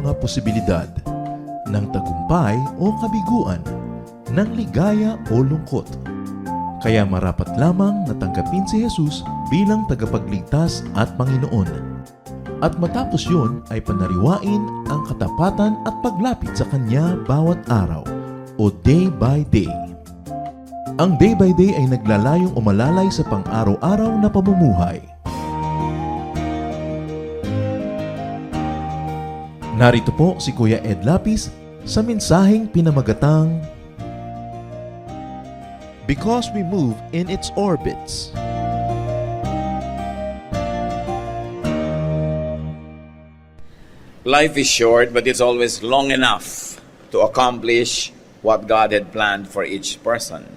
mga posibilidad ng tagumpay o kabiguan, ng ligaya o lungkot. Kaya marapat lamang na tanggapin si Jesus bilang tagapagligtas at Panginoon. At matapos yun ay panariwain ang katapatan at paglapit sa Kanya bawat araw o day by day. Ang day by day ay naglalayong umalalay sa pang-araw-araw na pamumuhay. Narito po si Kuya Ed Lapis sa mensaheng pinamagatang Because we move in its orbits. Life is short, but it's always long enough to accomplish what God had planned for each person.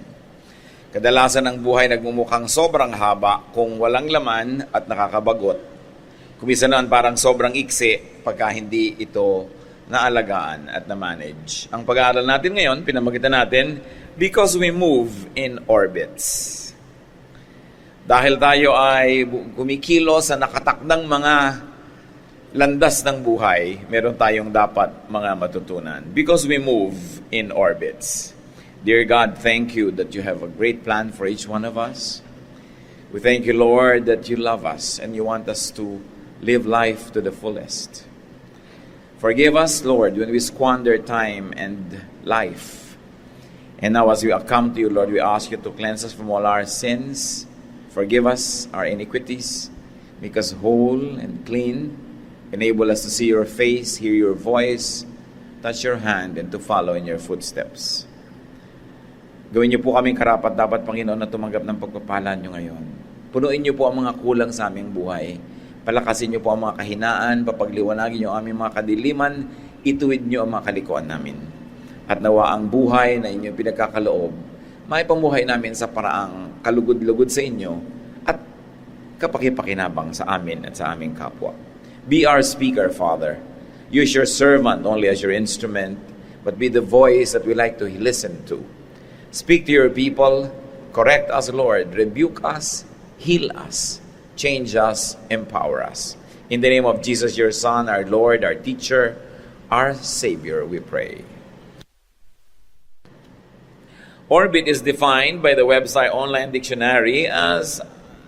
Kadalasan ang buhay nagmumukhang sobrang haba kung walang laman at nakakabagot. Kumisa naman parang sobrang iksi pagka hindi ito naalagaan at na-manage. Ang pag-aaral natin ngayon, pinamagitan natin, because we move in orbits. Dahil tayo ay kumikilos sa nakatakdang mga landas ng buhay, meron tayong dapat mga matutunan. Because we move in orbits. Dear God, thank you that you have a great plan for each one of us. We thank you, Lord, that you love us and you want us to live life to the fullest. Forgive us, Lord, when we squander time and life. And now as we come to you, Lord, we ask you to cleanse us from all our sins. Forgive us our iniquities. Make us whole and clean. Enable us to see your face, hear your voice, touch your hand, and to follow in your footsteps. Gawin niyo po kaming karapat-dapat, Panginoon, na tumanggap ng pagpapala niyo ngayon. Punuin niyo po ang mga kulang sa aming buhay. Palakasin niyo po ang mga kahinaan, papagliwanagin niyo ang aming mga kadiliman, ituwid niyo ang mga kalikuan namin. At nawa ang buhay na inyong pinagkakaloob, maipamuhay namin sa paraang kalugod-lugod sa inyo at kapakipakinabang sa amin at sa aming kapwa. Be our speaker, Father. Use your servant only as your instrument, but be the voice that we like to listen to. Speak to your people, correct us, Lord, rebuke us, heal us, change us, empower us. In the name of Jesus, your Son, our Lord, our teacher, our Savior, we pray. Orbit is defined by the website Online Dictionary as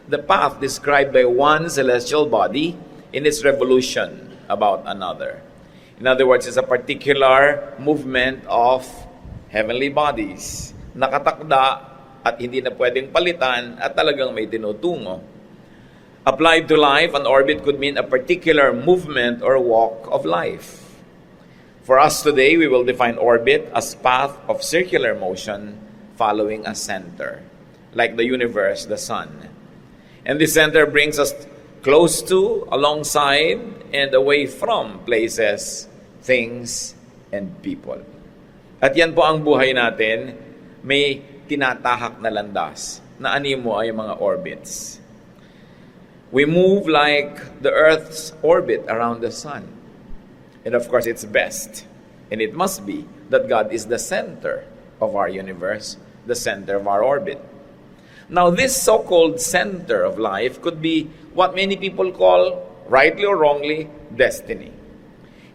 the path described by one celestial body in its revolution about another. In other words, it's a particular movement of heavenly bodies. Nakatakda at hindi na pwedeng palitan at talagang may tinutungo. Applied to life, an orbit could mean a particular movement or walk of life. For us today, we will define orbit as path of circular motion following a center, like the universe, the sun. And this center brings us close to, alongside, and away from places, things, and people. At yan po ang buhay natin, may tinatahak na landas na animo ay mga orbits. We move like the Earth's orbit around the sun. And of course, it's best, and it must be, that God is the center of our universe, the center of our orbit. Now, this so-called center of life could be what many people call, rightly or wrongly, destiny.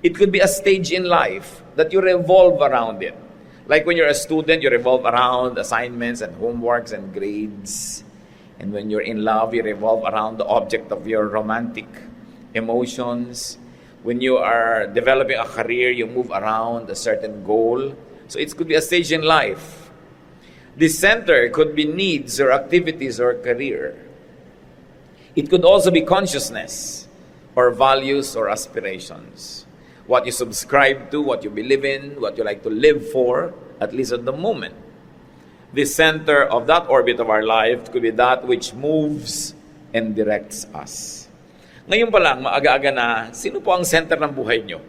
It could be a stage in life that you revolve around it. Like when you're a student, you revolve around assignments and homeworks and grades. And when you're in love, you revolve around the object of your romantic emotions. When you are developing a career, you move around a certain goal. So it could be a stage in life. This center could be needs or activities or career. It could also be consciousness or values or aspirations. What you subscribe to, what you believe in, what you like to live for, at least at the moment. The center of that orbit of our life could be that which moves and directs us. Ngayon pa lang, maaga-aga na, sino po ang center ng buhay nyo?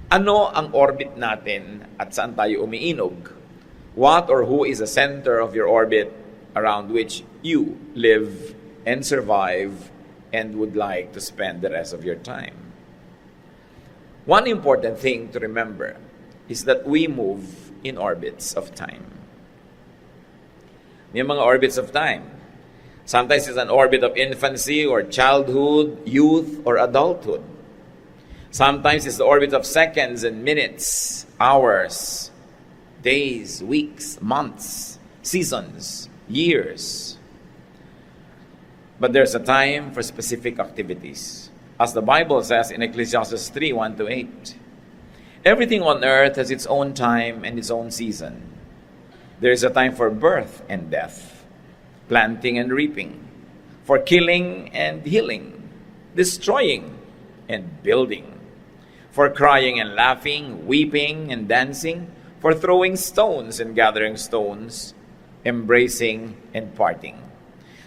Ano ang orbit natin at saan tayo umiinog? What or who is the center of your orbit around which you live and survive and would like to spend the rest of your time? One important thing to remember is that we move in orbits of time. May mga orbits of time. Sometimes it's an orbit of infancy or childhood, youth, or adulthood. Sometimes it's the orbit of seconds and minutes, hours, days, weeks, months, seasons, years. But there's a time for specific activities. As the Bible says in Ecclesiastes 3, 1-8, everything on earth has its own time and its own season. There is a time for birth and death, planting and reaping, for killing and healing, destroying and building, for crying and laughing, weeping and dancing, for throwing stones and gathering stones, embracing and parting.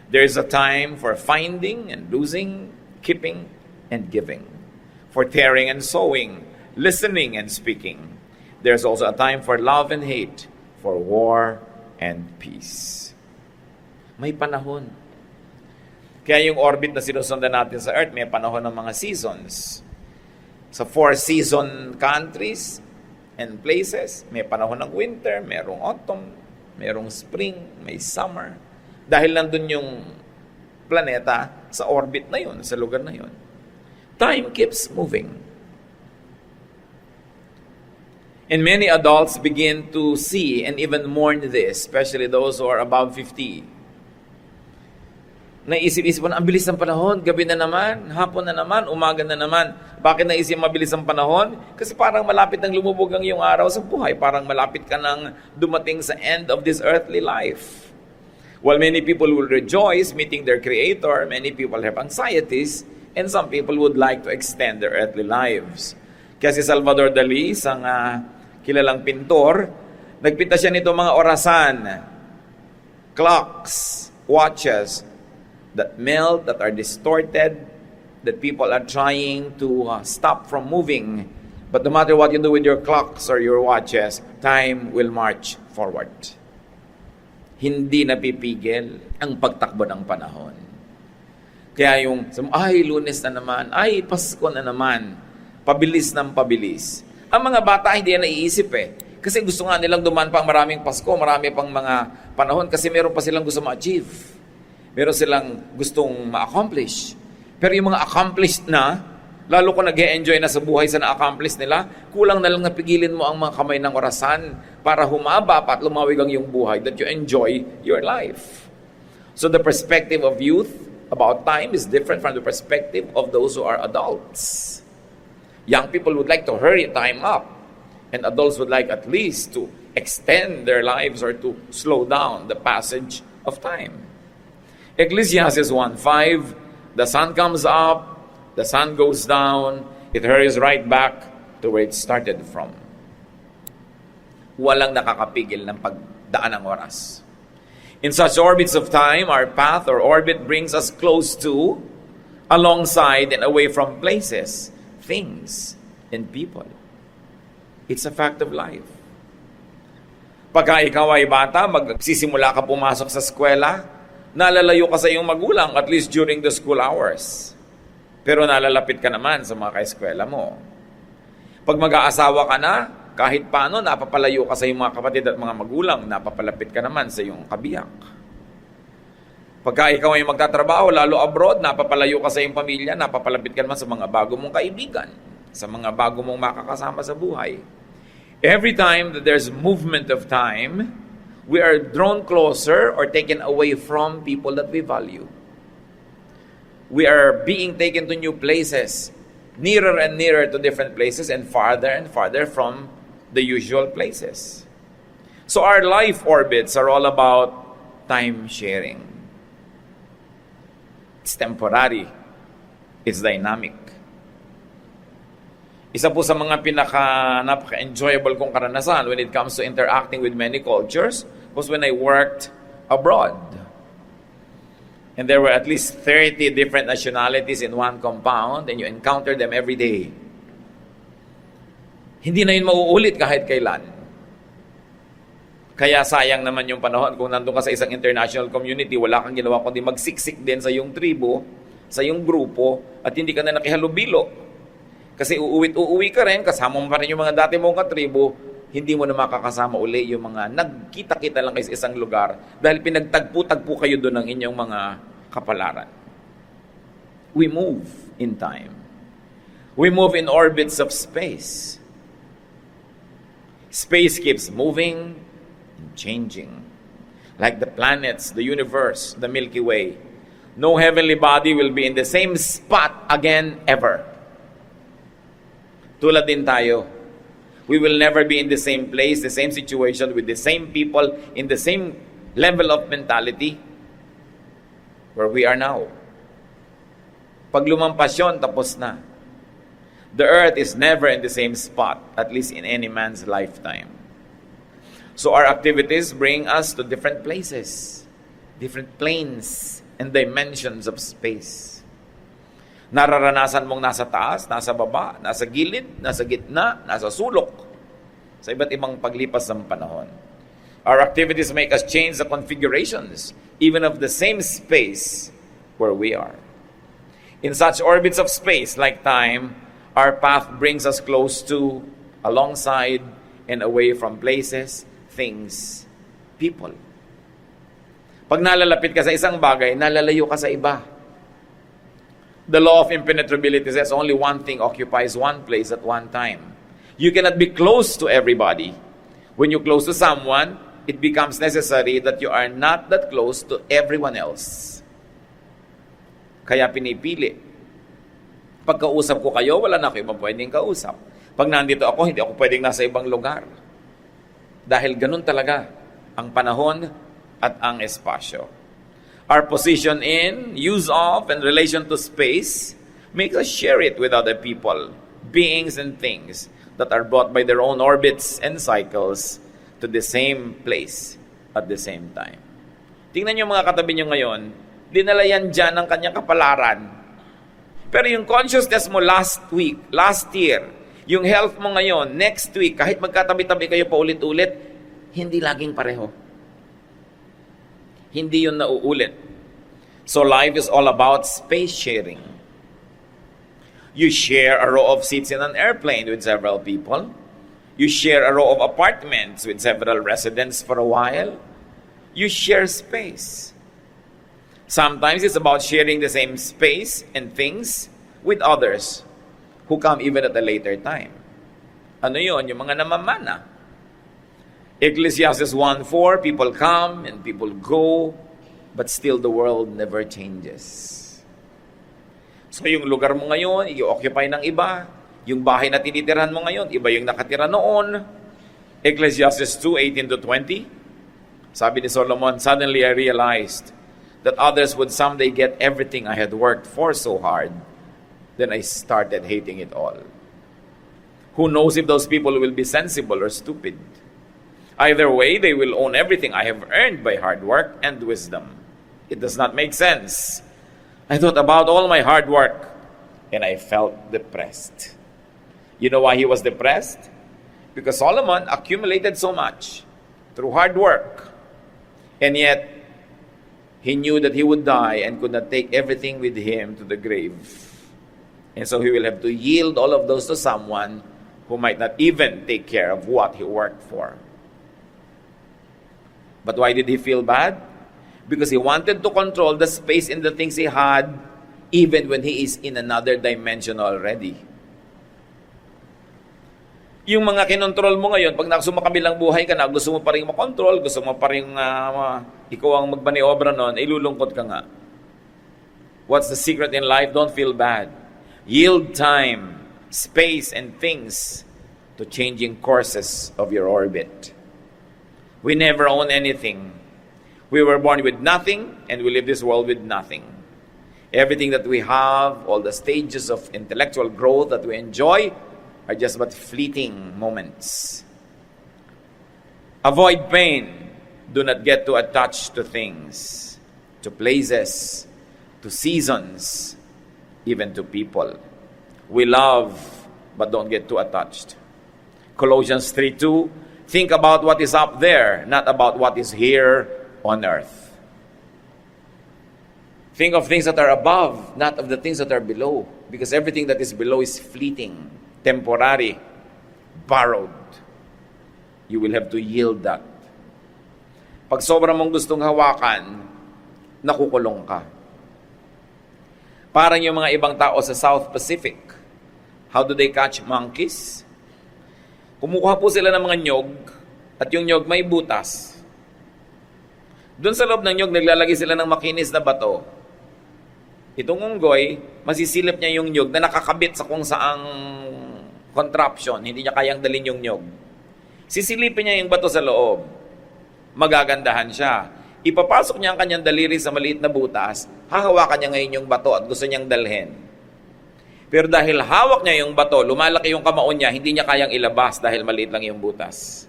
There is a time for finding and losing, keeping and giving, for tearing and sowing, listening and speaking. There's also a time for love and hate, for war and peace. May panahon. Kaya yung orbit na sinusundan natin sa Earth, may panahon ng mga seasons. Sa 4-season countries and places, may panahon ng winter, merong autumn, merong spring, may summer. Dahil nandun yung planeta sa orbit na yun, sa lugar na yun. Time keeps moving. And many adults begin to see and even mourn this, especially those who are above 50. Naisip-isip po na, ang bilis ng panahon, gabi na naman, hapon na naman, umaga na naman. Bakit naisip mabilis ang panahon? Kasi parang malapit nang lumubog ang iyong araw sa buhay. Parang malapit ka nang dumating sa end of this earthly life. While many people will rejoice meeting their Creator, many people have anxieties, and some people would like to extend their earthly lives. Kaya si Salvador Dali, isang kilalang pintor, nagpinta siya nito mga orasan, clocks, watches, that melt, that are distorted, that people are trying to stop from moving. But no matter what you do with your clocks or your watches, time will march forward. Hindi napipigil ang pagtakbo ng panahon. Kaya yung, ay, Lunes na naman, ay, Pasko na naman, pabilis ng pabilis. Ang mga bata hindi yan naiisip Kasi gusto nga nilang dumaan pa ang maraming Pasko, marami pang mga panahon, kasi meron pa silang gusto ma-achieve. Meron silang gustong ma-accomplish. Pero yung mga accomplished na, lalo ko nag-e-enjoy na sa buhay sa na-accomplish nila, kulang na lang napigilin mo ang mga kamay ng orasan para humaba pa at lumawig ang iyong buhay, that you enjoy your life. So the perspective of youth about time is different from the perspective of those who are adults. Young people would like to hurry time up, and adults would like at least to extend their lives or to slow down the passage of time. Ecclesiastes 1:5, the sun comes up, the sun goes down, it hurries right back to where it started from. Walang nakakapigil ng pagdaan ng oras. In such orbits of time, our path or orbit brings us close to, alongside, and away from places, things, and people. It's a fact of life. Pagka ikaw ay bata, magsisimula ka pumasok sa eskwela, nalalayo ka sa iyong magulang at least during the school hours. Pero nalalapit ka naman sa mga kaeskwela mo. Pag mag-aasawa ka na, kahit paano, napapalayo ka sa iyong mga kapatid at mga magulang, napapalapit ka naman sa iyong kabiyak. Pagka ikaw ay magtatrabaho, lalo abroad, napapalayo ka sa iyong pamilya, napapalapit ka naman sa mga bago mong kaibigan, sa mga bago mong makakasama sa buhay. Every time that there's movement of time, we are drawn closer or taken away from people that we value. We are being taken to new places, nearer and nearer to different places, and farther from the usual places. So our life orbits are all about time sharing. It's temporary. It's dynamic. Isa po sa mga napaka-enjoyable kong karanasan when it comes to interacting with many cultures was when I worked abroad. And there were at least 30 different nationalities in one compound, and you encounter them every day. Hindi na yun mauulit kahit kailan. Kaya sayang naman yung panahon kung nandun ka sa isang international community, wala kang ginawa kundi magsiksik din sa iyong tribo, sa iyong grupo, at hindi ka na nakihalubilo. Kasi uuwi ka rin, kasama mo pa rin yung mga dati mong katribo, hindi mo na makakasama uli yung mga nagkita-kita lang kayo sa isang lugar dahil pinagtagpo-tagpo kayo doon ng inyong mga kapalaran. We move in time. We move in orbits of space. Space keeps moving and changing. Like the planets, the universe, the Milky Way. No heavenly body will be in the same spot again ever. Tulad din tayo. We will never be in the same place, the same situation, with the same people, in the same level of mentality where we are now. Pag lumampas yun, tapos na. The earth is never in the same spot, at least in any man's lifetime. So our activities bring us to different places, different planes and dimensions of space. Nararanasan mong nasa taas, nasa baba, nasa gilid, nasa gitna, nasa sulok, sa iba't ibang paglipas ng panahon. Our activities make us change the configurations, even of the same space where we are. In such orbits of space, like time, our path brings us close to, alongside, and away from places, things, people. Pag nalalapit ka sa isang bagay, nalalayo ka sa iba. The law of impenetrability says only one thing occupies one place at one time. You cannot be close to everybody. When you're close to someone, it becomes necessary that you are not that close to everyone else. Kaya pinipili. Pag kausap ko kayo, wala na kayo ibang pwedeng kausap. Pag nandito ako, hindi ako pwedeng nasa ibang lugar. Dahil ganun talaga ang panahon at ang espasyo. Our position in, use of, and relation to space makes us share it with other people, beings, and things that are brought by their own orbits and cycles to the same place at the same time. Tingnan niyo mga katabi niyo ngayon, dinala yan dyan ng kanyang kapalaran. Pero yung consciousness mo last week, last year, yung health mo ngayon, next week, kahit magkatabi-tabi kayo pa ulit-ulit, hindi laging pareho. Hindi yun nauulit. So life is all about space sharing. You share a row of seats in an airplane with several people. You share a row of apartments with several residents for a while. You share space. Sometimes it's about sharing the same space and things with others who come even at a later time. Ano yun? Yung mga namamana. Ecclesiastes 1:4, people come and people go, but still the world never changes. So yung lugar mo ngayon, i-occupy ng iba. Yung bahay na tinitirhan mo ngayon, iba yung nakatira noon. Ecclesiastes 2:18-20, sabi ni Solomon, suddenly I realized that others would someday get everything I had worked for so hard. Then I started hating it all. Who knows if those people will be sensible or stupid? Either way, they will own everything I have earned by hard work and wisdom. It does not make sense. I thought about all my hard work, and I felt depressed. You know why he was depressed? Because Solomon accumulated so much through hard work, and yet he knew that he would die and could not take everything with him to the grave. And so he will have to yield all of those to someone who might not even take care of what he worked for. But why did he feel bad? Because he wanted to control the space and the things he had, even when he is in another dimension already. Yung mga kinontrol mo ngayon, pag nagsumakabilang buhay ka na, gusto mo pa rin makontrol, gusto mo pa rin ikaw ang magbaniobra nun, ilulungkot ka nga. What's the secret in life? Don't feel bad. Yield time, space, and things to changing courses of your orbit. We never own anything. We were born with nothing, and we leave this world with nothing. Everything that we have, all the stages of intellectual growth that we enjoy, are just but fleeting moments. Avoid pain. Do not get too attached to things, to places, to seasons, even to people. We love, but don't get too attached. Colossians 3:2, think about what is up there, not about what is here on earth. Think of things that are above, not of the things that are below, because everything that is below is fleeting, temporary, borrowed. You will have to yield that. Pag sobra mong gustong hawakan, nakukulong ka. Parang yung mga ibang tao sa South Pacific, How do they catch monkeys? Kumukuha po sila ng mga nyog, at yung nyog may butas. Doon sa loob ng nyog, naglalagay sila ng makinis na bato. Itong unggoy, masisilip niya yung nyog na nakakabit sa kung saang contraption. Hindi niya kayang dalhin yung nyog. Sisilipin niya yung bato sa loob. Magagandahan siya. Ipapasok niya ang kanyang daliri sa maliit na butas, hahawakan niya ngayon yung bato at gusto niyang dalhin. Pero dahil hawak niya yung bato, lumalaki yung kamao niya, hindi niya kayang ilabas dahil maliit lang yung butas.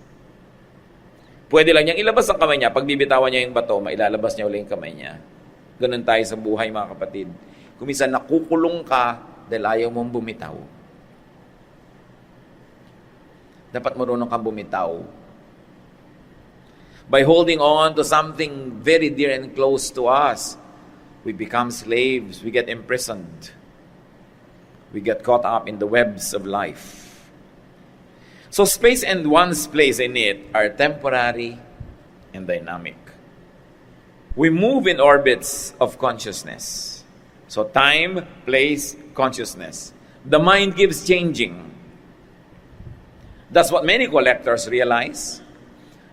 Pwede lang niyang ilabas ang kamay niya. Pag bibitawan niya yung bato, mailalabas niya ulit yung kamay niya. Ganun tayo sa buhay, mga kapatid. Kung minsan nakukulong ka dahil ayaw mong bumitaw. Dapat marunong kang bumitaw. By holding on to something very dear and close to us, we become slaves, we get imprisoned. We get caught up in the webs of life. So space and one's place in it are temporary and dynamic. We move in orbits of consciousness. So time, place, consciousness. The mind keeps changing. That's what many collectors realize.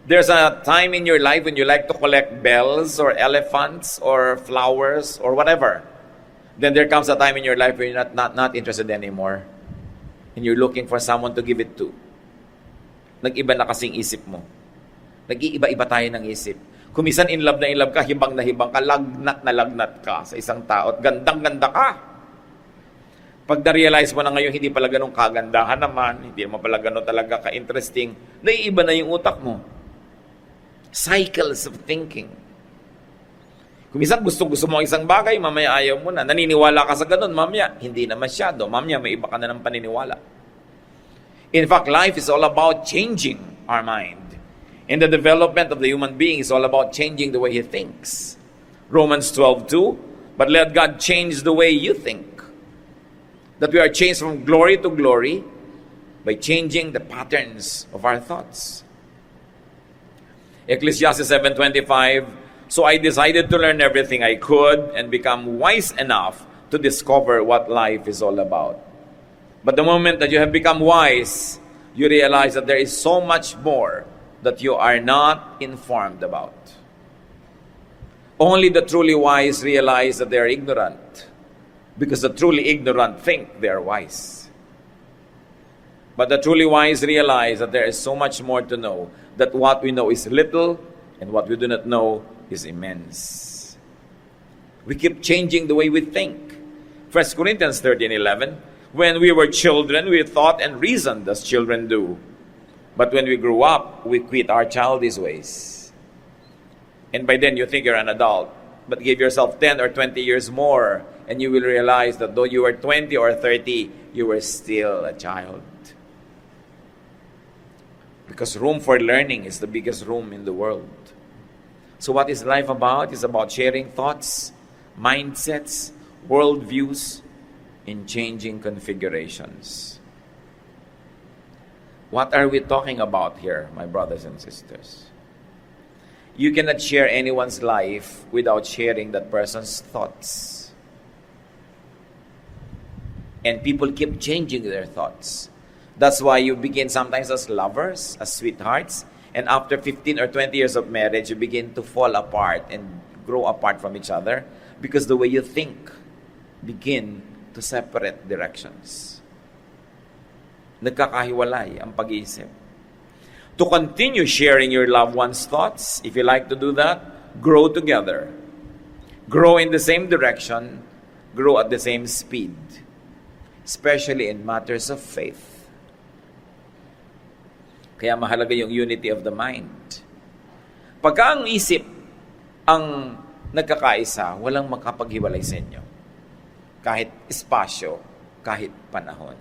There's a time in your life when you like to collect bells or elephants or flowers or whatever. Then there comes a time in your life where you're not interested anymore. And you're looking for someone to give it to. Nag-iba na kasing isip mo. Nag-iiba-iba tayo ng isip. Kung minsan in love ka, hibang na hibang ka, lagnat na lagnat ka sa isang tao at gandang-ganda ka. Pag na-realize mo na ngayon, hindi pala ganun kagandahan naman, hindi naman pala ganun talaga ka-interesting, naiiba na yung utak mo. Cycles of thinking. Kung minsan gusto mo ang isang bagay, mamaya ayaw mo na. Naniniwala ka sa ganun, mamaya hindi na masyado. Mamaya may iba ka na ng paniniwala. In fact, life is all about changing our mind. And the development of the human being is all about changing the way he thinks. Romans 12:2, but let God change the way you think. That we are changed from glory to glory by changing the patterns of our thoughts. Ecclesiastes 7:25, so I decided to learn everything I could and become wise enough to discover what life is all about. But the moment that you have become wise, you realize that there is so much more that you are not informed about. Only the truly wise realize that they are ignorant, because the truly ignorant think they are wise. But the truly wise realize that there is so much more to know, that what we know is little and what we do not know is immense. We keep changing the way we think. 1 Corinthians 13:11, when we were children, we thought and reasoned as children do. But when we grew up, we quit our childish ways. And by then you think you're an adult. But give yourself 10 or 20 years more, and you will realize that though you were 20 or 30, you were still a child. Because room for learning is the biggest room in the world. So what is life about? It's about sharing thoughts, mindsets, worldviews, in changing configurations. What are we talking about here, my brothers and sisters? You cannot share anyone's life without sharing that person's thoughts. And people keep changing their thoughts. That's why you begin sometimes as lovers, as sweethearts, and after 15 or 20 years of marriage, you begin to fall apart and grow apart from each other because the way you think begin to separate directions. Nagkakahiwalay ang pag-iisip. To continue sharing your loved one's thoughts, if you like to do that, grow together. Grow in the same direction, grow at the same speed, especially in matters of faith. Kaya mahalaga yung unity of the mind. Pagka ang isip ang nagkakaisa, walang makapaghiwalay sa inyo. Kahit espasyo, kahit panahon.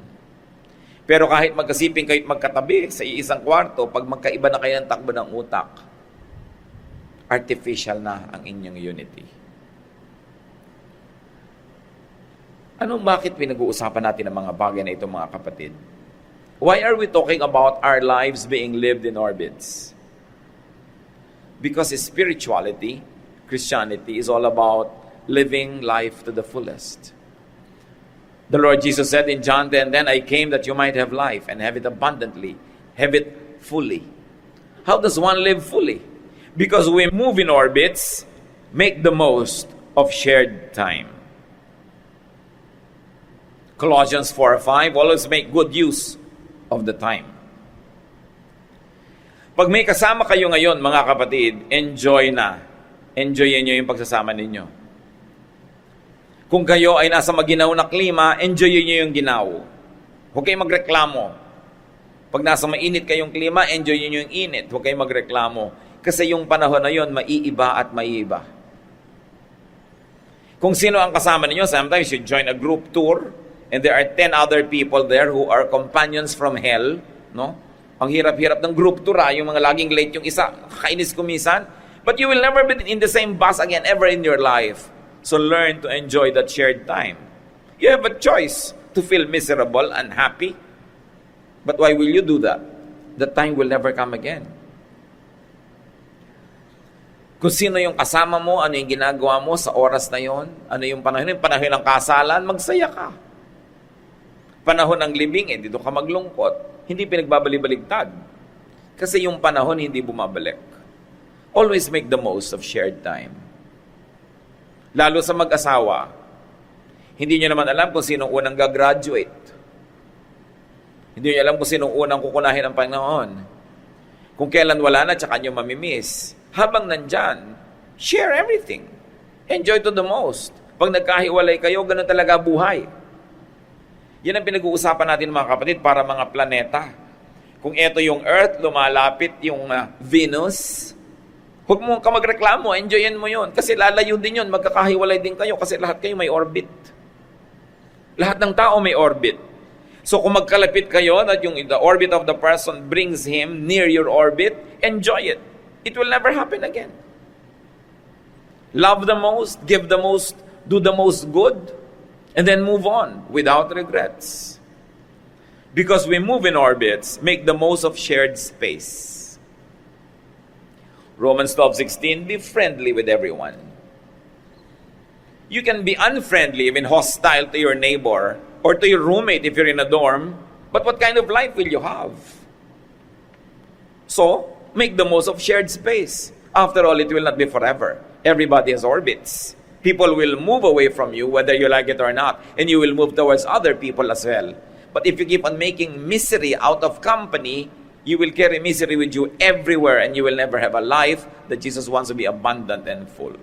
Pero kahit magkasiping kayo magkatabi sa isang kwarto, pag magkaiba na kayo ng takbo ng utak, artificial na ang inyong unity. Bakit pinag-uusapan natin ang mga bagay na ito, mga kapatid? Why are we talking about our lives being lived in orbits? Because spirituality, Christianity, is all about living life to the fullest. The Lord Jesus said in John 10:10, I came that you might have life and have it abundantly, have it fully. How does one live fully? Because we move in orbits, make the most of shared time. Colossians 4:5, always make good use of the time. Pag may kasama kayo ngayon, mga kapatid, enjoy na. Enjoyin nyo yung pagsasama ninyo. Kung kayo ay nasa maginaw na klima, enjoyin nyo yung ginaw. Huwag kayong magreklamo. Pag nasa mainit kayong klima, enjoyin nyo yung init. Huwag kayong magreklamo. Kasi yung panahon na yon, maiiba at maiiba. Kung sino ang kasama ninyo, sometimes you join a group tour and there are 10 other people there who are companions from hell. No? Ang hirap-hirap ng group tour, yung mga laging late yung isa, kakainis kumisan. But you will never be in the same bus again ever in your life. So learn to enjoy that shared time. You have a choice to feel miserable, unhappy. But why will you do that? The time will never come again. Kung sino yung kasama mo, ano yung ginagawa mo sa oras na yon, ano yung panahon ng kasalan, magsaya ka. Panahon ng libing, dito ka maglungkot. Hindi pinagbabalik-baligtad. Kasi yung panahon hindi bumabalik. Always make the most of shared time. Lalo sa mag-asawa, hindi nyo naman alam kung sinong unang gagraduate. Hindi nyo alam kung sinong unang kukunahin ang Panginoon. Kung kailan wala na, tsaka nyo mamimiss. Habang nandyan, share everything. Enjoy to the most. Pag nagkahiwalay kayo, ganun talaga buhay. Yan ang pinag-uusapan natin mga kapatid para mga planeta. Kung ito yung Earth, lumalapit yung Venus, huwag mo ka magreklamo, enjoyin mo yun. Kasi lalayo din yun, magkakahiwalay din kayo kasi lahat kayo may orbit. Lahat ng tao may orbit. So kung magkalapit kayo at yung the orbit of the person brings him near your orbit, enjoy it. It will never happen again. Love the most, give the most, do the most good, and then move on without regrets. Because we move in orbits, make the most of shared space. Romans 12:16, be friendly with everyone. You can be unfriendly, even hostile to your neighbor or to your roommate if you're in a dorm, but what kind of life will you have? So, make the most of shared space. After all, it will not be forever. Everybody has orbits. People will move away from you whether you like it or not, and you will move towards other people as well. But if you keep on making misery out of company, you will carry misery with you everywhere and you will never have a life that Jesus wants to be abundant and full.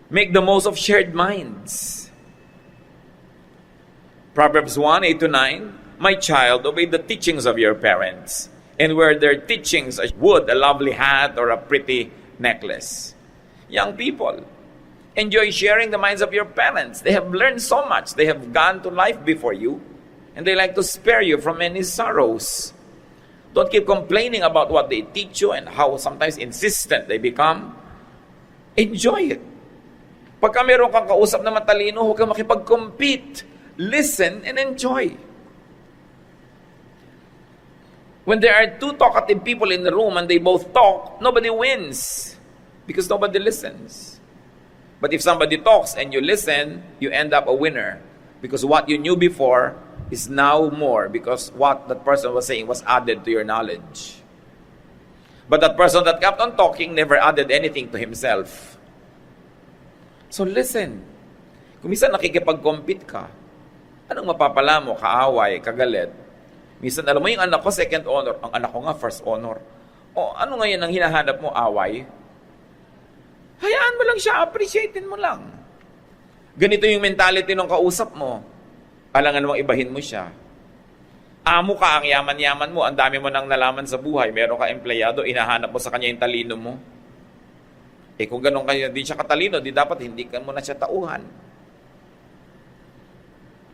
Make the most of shared minds. Proverbs 1:8-9, my child, obey the teachings of your parents, and where their teachings are wood, a lovely hat, or a pretty necklace. Young people, enjoy sharing the minds of your parents. They have learned so much. They have gone to life before you, and they like to spare you from many sorrows. Don't keep complaining about what they teach you and how sometimes insistent they become. Enjoy it. Pagka meron kang kausap na matalino, huwag kang makipag-compete. Listen and enjoy. When there are two talkative people in the room and they both talk, nobody wins because nobody listens. But if somebody talks and you listen, you end up a winner because what you knew before is now more because what that person was saying was added to your knowledge. But that person that kept on talking never added anything to himself. So listen. Kung minsan nakikipag-compete ka, anong mapapala mo? Kaaway, kagalit. Minsan alam mo yung anak ko second honor, ang anak ko nga first honor. O ano ngayon ang hinahanap mo? Away? Hayaan mo lang siya, appreciatein mo lang. Ganito yung mentality ng kausap mo. Alangan mong ibahin mo siya. Amo ka, ang yaman-yaman mo, ang dami mo nang nalaman sa buhay, meron ka empleyado, inahanap mo sa kanya yung talino mo. Kung ganun kayo, di siya katalino, di dapat hindi ka mo na siya tauhan.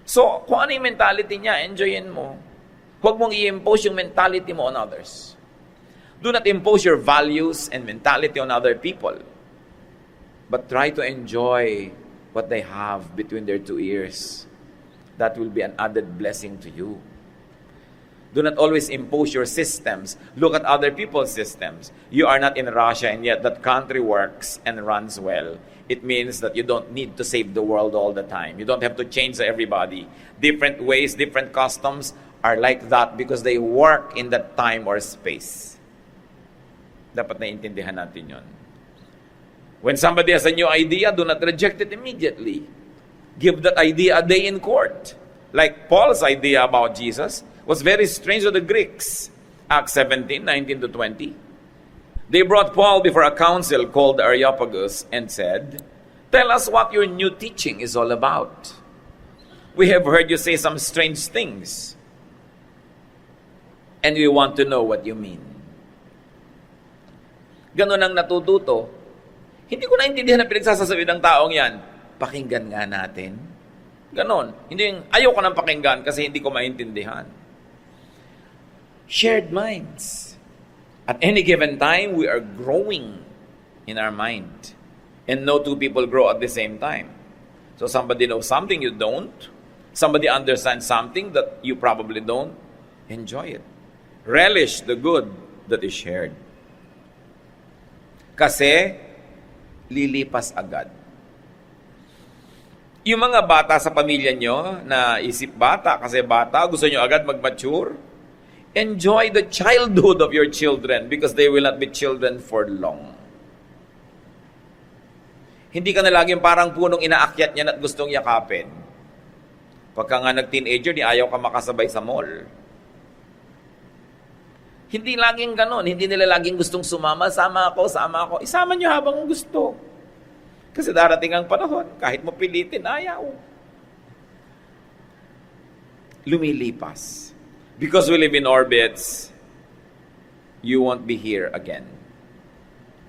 So, kung ano yung mentality niya, enjoyin mo. Huwag mong i-impose yung mentality mo on others. Do not impose your values and mentality on other people. But try to enjoy what they have between their two ears. That will be an added blessing to you. Do not always impose your systems. Look at other people's systems. You are not in Russia, and yet that country works and runs well. It means that you don't need to save the world all the time. You don't have to change everybody. Different ways, different customs are like that because they work in that time or space. Dapat naiintindihan natin yon. When somebody has a new idea, do not reject it immediately. Give that idea a day in court. Like Paul's idea about Jesus was very strange to the Greeks. Acts 17, 19 to 20. They brought Paul before a council called the Areopagus and said, "Tell us what your new teaching is all about. We have heard you say some strange things, and we want to know what you mean." Ganun ang natututo. Hindi ko naintindihan ang pinagsasasabi ng taong yan. Pakinggan nga natin. Ganon. Hindi yung, ayaw ko nang pakinggan kasi hindi ko maintindihan. Shared minds. At any given time, we are growing in our mind. And no two people grow at the same time. So somebody knows something you don't. Somebody understands something that you probably don't. Enjoy it. Relish the good that is shared. Kasi, lilipas agad. Yung mga bata sa pamilya nyo na isip bata, kasi bata, gusto nyo agad mag-mature, enjoy the childhood of your children because they will not be children for long. Hindi ka na laging parang punong inaakyat niya at gustong yakapin. Pagka nga nag-teenager, di ayaw ka makasabay sa mall. Hindi laging ganon. Hindi nila laging gustong sumama. Sama ako. Isama nyo habang gusto. Kasi darating ang panahon, kahit mo pilitin, ayaw. Lumilipas. Because we live in orbits, you won't be here again.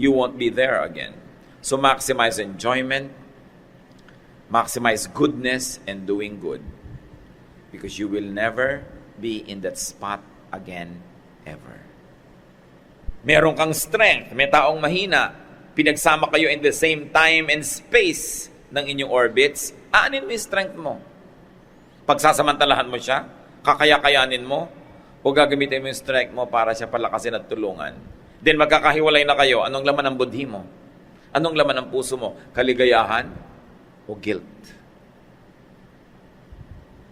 You won't be there again. So maximize enjoyment, maximize goodness, and doing good. Because you will never be in that spot again, ever. Meron kang strength, may taong mahina, pinagsama kayo in the same time and space ng inyong orbits, aanin mo yung strength mo. Pagsasamantalahan mo siya, kakaya-kayanin mo, o gagamitin mo yung strength mo para siya palakasin at tulungan. Then magkakahiwalay na kayo, anong laman ng budhi mo? Anong laman ng puso mo? Kaligayahan o guilt?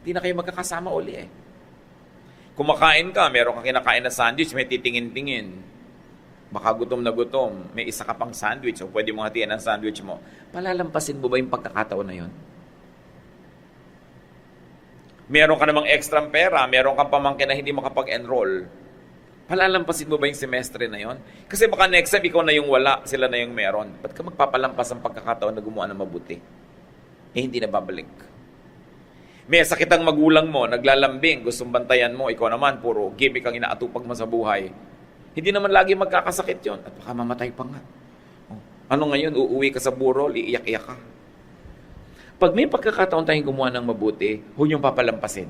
Hindi na kayo magkakasama uli eh. Kumakain ka, meron kang kinakain na sandwich, may titingin-tingin. Baka gutom na gutom, may isa ka pang sandwich o pwede mong hatiin ang sandwich mo. Palalampasin mo ba yung pagkakataon na yun? Meron ka namang extra pera, meron kang pamangkin na hindi makapag-enroll. Palalampasin mo ba yung semestre na yun? Kasi baka next time ikaw na yung wala, sila na yung meron. Ba't ka magpapalampas ang pagkakataon na gumawa ng mabuti? Eh hindi na babalik. May sakit ang magulang mo, naglalambing, gustong bantayan mo, ikaw naman, puro gimmick ang inaatupag mo sa buhay. Hindi naman lagi magkakasakit yon at baka mamatay pa nga. Ano ngayon, uuwi ka sa burol, iiyak-iyak ka. Pag may pagkakataon tayong gumawa ng mabuti, huwag niyong papalampasin.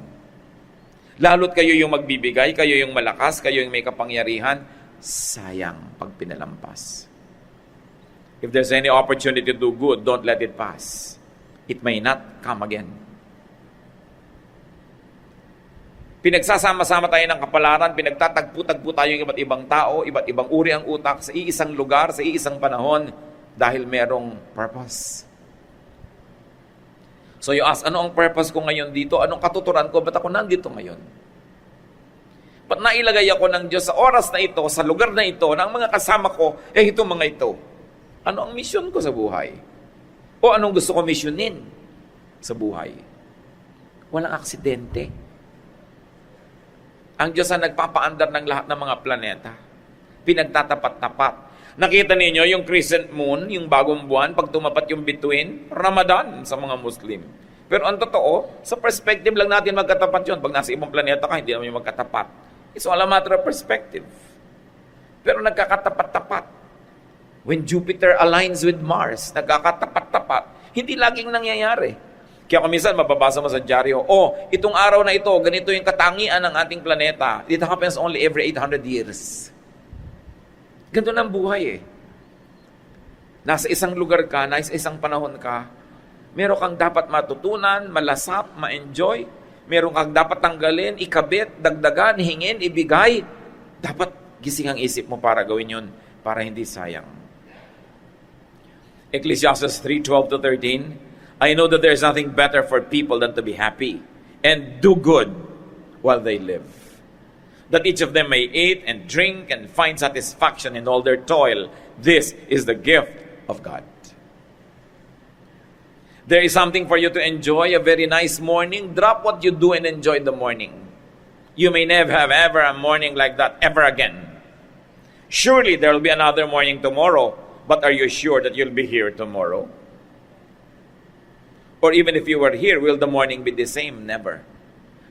Lalo't kayo yung magbibigay, kayo yung malakas, kayo yung may kapangyarihan, sayang pag pinalampas. If there's any opportunity to do good, don't let it pass. It may not come again. Pinagsasama-sama tayo ng kapalaran, pinagtatagpo-tagpo tayo ng iba't ibang tao, iba't ibang uri ang utak sa iisang lugar, sa iisang panahon, dahil merong purpose. So you ask, ano ang purpose ko ngayon dito? Anong katuturan ko? Ba't ako nandito ngayon? Ba't nailagay ako ng Diyos sa oras na ito, sa lugar na ito, ng mga kasama ko, itong mga ito? Ano ang mission ko sa buhay? O anong gusto ko missionin sa buhay? Walang aksidente. Ang Diyos ang nagpapaandar ng lahat ng mga planeta. Pinagtatapat-tapat. Nakita ninyo yung crescent moon, yung bagong buwan, pag tumapat yung bituin, Ramadan sa mga Muslim. Pero ang totoo, sa perspective lang natin magkatapat yun. Pag nasa ibang planeta ka, hindi naman yung magkatapat. It's all a matter of perspective. Pero nagkakatapat-tapat. When Jupiter aligns with Mars, nagkakatapat-tapat. Hindi laging nangyayari. Kaya kung minsan, mababasa mo sa dyaryo, itong araw na ito, ganito yung katangian ng ating planeta. It happens only every 800 years. Ganito ng buhay eh. Nasa isang lugar ka, nasa isang panahon ka, meron kang dapat matutunan, malasap, ma-enjoy. meron kang dapat tanggalin, ikabit, dagdagan, hingin, ibigay. Dapat gising ang isip mo para gawin yun, para hindi sayang. Ecclesiastes 3:12-13, I know that there is nothing better for people than to be happy and do good while they live, that each of them may eat and drink and find satisfaction in all their toil. This is the gift of God. There is something for you to enjoy, a very nice morning. Drop what you do and enjoy the morning. You may never have ever a morning like that ever again. Surely there will be another morning tomorrow, but are you sure that you'll be here tomorrow? Or even if you were here, will the morning be the same? Never.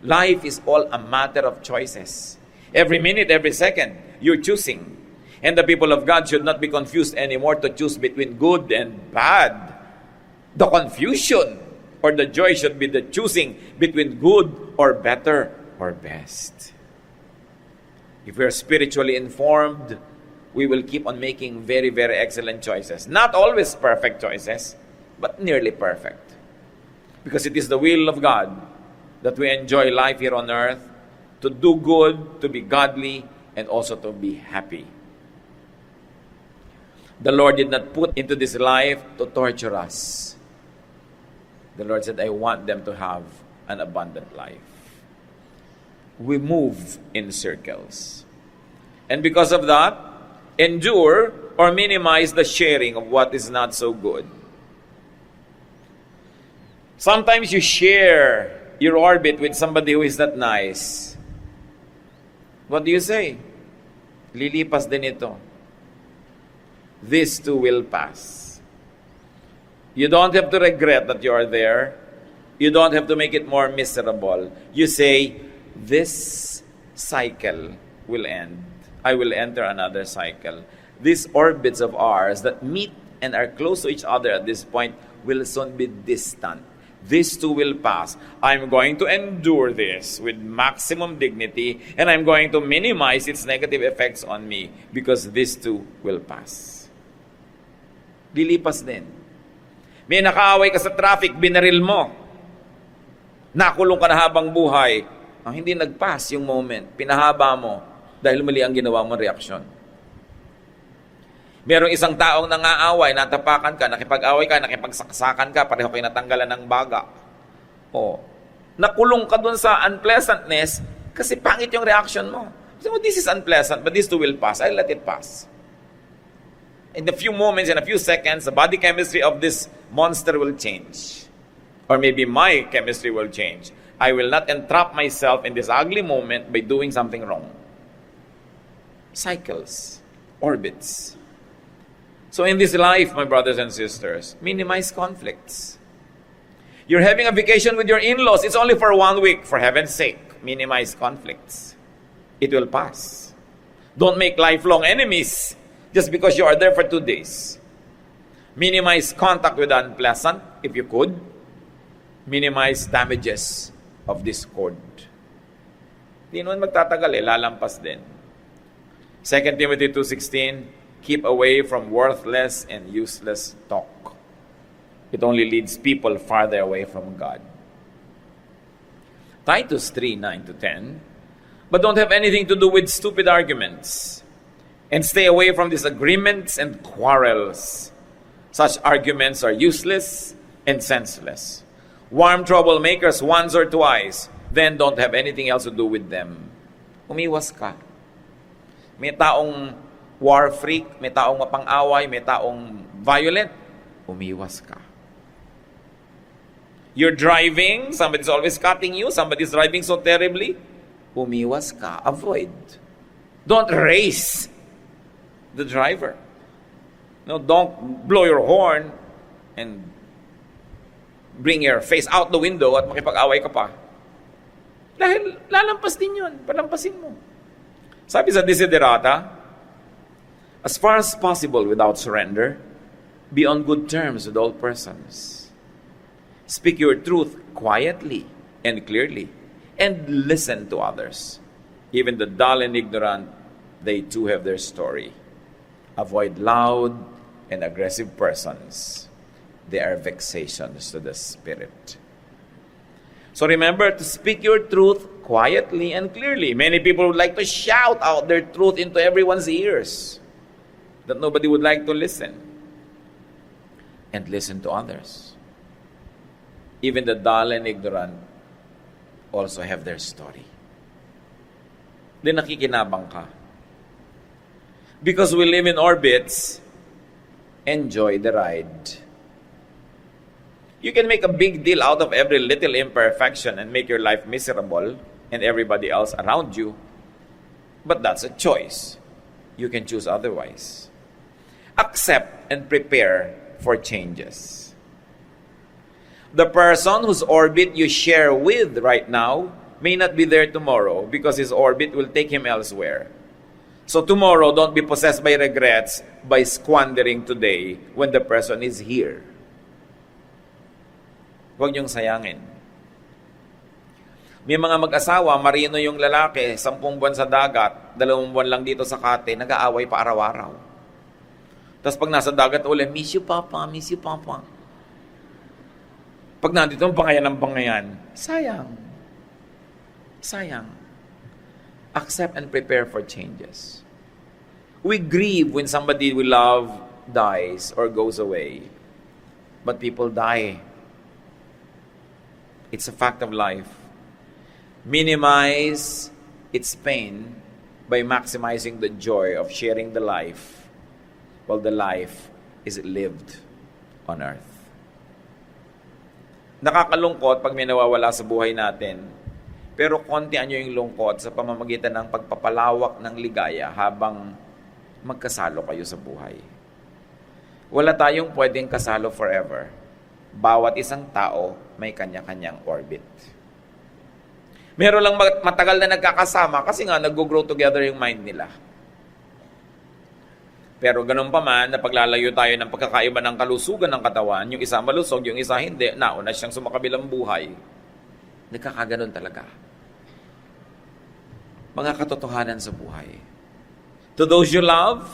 Life is all a matter of choices. Every minute, every second, you're choosing. And the people of God should not be confused anymore to choose between good and bad. The confusion or the joy should be the choosing between good or better or best. If we are spiritually informed, we will keep on making very, very excellent choices. Not always perfect choices, but nearly perfect. Because it is the will of God that we enjoy life here on earth, to do good, to be godly, and also to be happy. The Lord did not put into this life to torture us. The Lord said, I want them to have an abundant life. We move in circles. And because of that, endure or minimize the sharing of what is not so good. Sometimes you share your orbit with somebody who is not nice. What do you say? Lilipas din ito. This too will pass. You don't have to regret that you are there. You don't have to make it more miserable. You say, this cycle will end. I will enter another cycle. These orbits of ours that meet and are close to each other at this point will soon be distant. This too will pass. I'm going to endure this with maximum dignity, and I'm going to minimize its negative effects on me because this too will pass. Lilipas din. May nakaaway ka sa traffic, binaril mo. Nakulong ka na habang buhay. Hindi nag-pass yung moment. Pinahaba mo dahil mali ang ginawa mong reaksyon. Merong isang taong nangaaway, natapakan ka, nakipag-away ka, nakipagsaksakan ka, pareho kayo natanggalan ng baga. Nakulong ka dun sa unpleasantness kasi pangit yung reaction mo. So, this is unpleasant, but this too will pass. I'll let it pass. In a few moments, in a few seconds, the body chemistry of this monster will change. Or maybe my chemistry will change. I will not entrap myself in this ugly moment by doing something wrong. Cycles, orbits. So in this life, my brothers and sisters, minimize conflicts. You're having a vacation with your in-laws. It's only for 1 week. For heaven's sake, minimize conflicts. It will pass. Don't make lifelong enemies just because you are there for 2 days. Minimize contact with the unpleasant, if you could. Minimize damages of discord. Di naman magtatagal lalampas din. 2 Timothy 2:16, keep away from worthless and useless talk. It only leads people farther away from God. Titus 3:9-10, but don't have anything to do with stupid arguments. And stay away from disagreements and quarrels. Such arguments are useless and senseless. Warm troublemakers once or twice, then don't have anything else to do with them. Umiwas ka. May taong war freak, may taong mapang-away, may taong violent, umiwas ka. You're driving, somebody's always cutting you, somebody's driving so terribly, umiwas ka. Avoid. Don't race the driver. No, don't blow your horn and bring your face out the window at makipag-away ka pa. Dahil lalampas din yun. Palampasin mo. Sabi sa Desiderata, as far as possible without surrender, be on good terms with all persons. Speak your truth quietly and clearly, and listen to others. Even the dull and ignorant, they too have their story. Avoid loud and aggressive persons. They are vexations to the spirit. So remember to speak your truth quietly and clearly. Many people would like to shout out their truth into everyone's ears, that nobody would like to listen. And listen to others. Even the dull and ignorant also have their story. Then nakikinabang ka. Because we live in orbits, enjoy the ride. You can make a big deal out of every little imperfection and make your life miserable and everybody else around you. But that's a choice. You can choose otherwise. Accept and prepare for changes. The person whose orbit you share with right now may not be there tomorrow because his orbit will take him elsewhere. So tomorrow, don't be possessed by regrets by squandering today when the person is here. Huwag niyong sayangin. May mga mag-asawa, marino yung lalaki, 10 buwan sa dagat, 2 buwan lang dito sa Kate, nag-aaway pa araw-araw. Tapos pag nasa dagat ulit, miss you papa, miss you papa. Pag nandito ang pangayan, sayang. Sayang. Accept and prepare for changes. We grieve when somebody we love dies or goes away. But people die. It's a fact of life. Minimize its pain by maximizing the joy of sharing the life while the life is lived on earth. Nakakalungkot pag may nawawala sa buhay natin, pero kontian nyo yung lungkot sa pamamagitan ng pagpapalawak ng ligaya habang magkasalo kayo sa buhay. Wala tayong pwedeng kasalo forever. Bawat isang tao may kanya-kanyang orbit. Meron lang matagal na nagkakasama kasi nga nag-grow together yung mind nila. Pero ganun pa man, na paglalayo tayo ng pagkakaiba ng kalusugan ng katawan, yung isa malusog, yung isa hindi, nauna siyang sumakabilang buhay. Nagkakaganon talaga. Mga katotohanan sa buhay. To those you love,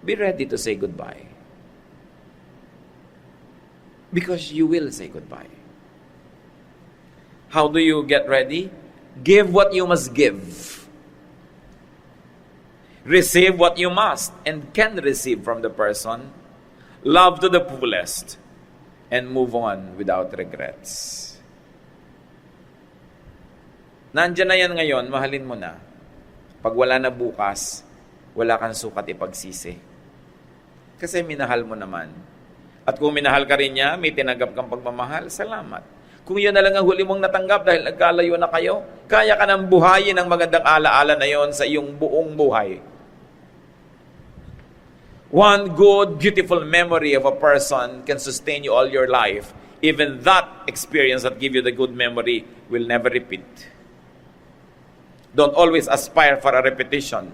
be ready to say goodbye. Because you will say goodbye. How do you get ready? Give what you must give. Receive what you must and can receive from the person. Love to the fullest. And move on without regrets. Nandiyan na yan ngayon, mahalin mo na. Pag wala na bukas, wala kang sukat ipagsisi. Kasi minahal mo naman. At kung minahal ka rin niya, may tinanggap kang pagmamahal, salamat. Kung yun na lang ang huli mong natanggap dahil nagkalayo na kayo, kaya ka nang buhayin ang magandang alaala na yon sa iyong buong buhay. One good, beautiful memory of a person can sustain you all your life. Even that experience that give you the good memory will never repeat. Don't always aspire for a repetition.